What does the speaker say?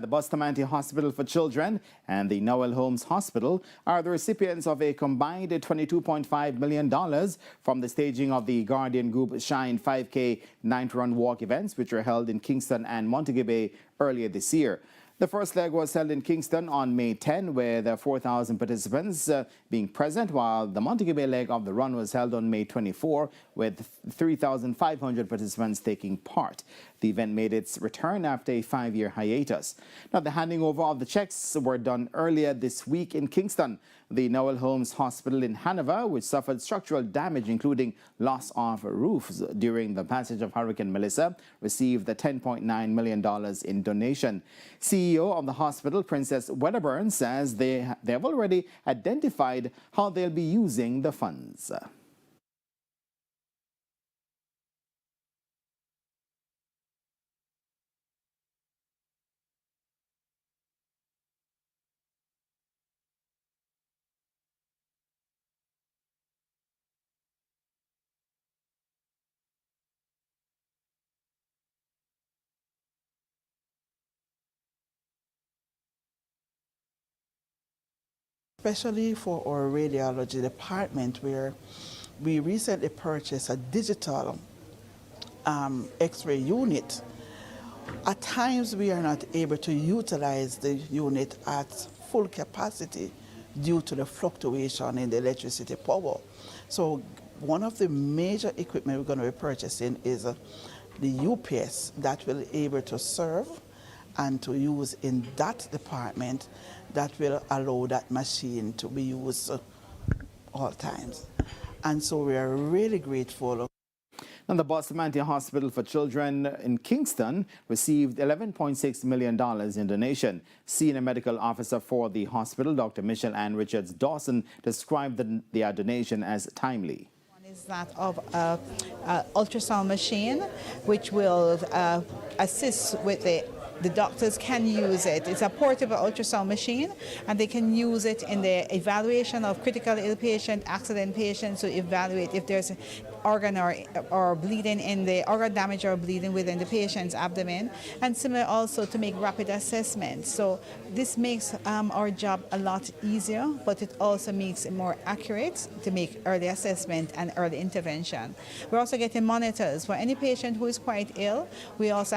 The Bustamante Hospital for Children and the Noel Holmes Hospital are the recipients of a combined $22.5 million from the staging of the Guardian Group Shine 5K Night Run Walk events, which were held in Kingston and Montego Bay earlier this year. The first leg was held in Kingston on May 10, with 4,000 participants being present, while the Montego Bay leg of the run was held on May 24, with 3,500 participants taking part. The event made its return after a 5-year hiatus. Now, the handing over of the checks were done earlier this week in Kingston. The Noel Holmes Hospital in Hanover, which suffered structural damage, including loss of roofs during the passage of Hurricane Melissa, received the $10.9 million in donation. CEO of the hospital, Princess Wedderburn, says they have already identified how they'll be using the funds. Especially for our radiology department, where we recently purchased a digital X-ray unit. At times we are not able to utilize the unit at full capacity due to the fluctuation in the electricity power. So one of the major equipment we're going to be purchasing is the UPS that will be able to serve and to use in that department, that will allow that machine to be used all times. And so we are really grateful. And the Bustamante Hospital for Children in Kingston received $11.6 million in donation. Senior Medical Officer for the hospital, Dr. Michelle Ann Richards Dawson, described their donation as timely. One is that of an ultrasound machine, which will assist with the doctors can use it. It's a portable ultrasound machine, and they can use it in the evaluation of critical ill patient, accident patients, to evaluate if there's organ or bleeding in the organ damage or bleeding within the patient's abdomen, and similar also to make rapid assessments. So this makes our job a lot easier, but it also makes it more accurate to make early assessment and early intervention. We're also getting monitors for any patient who is quite ill. We also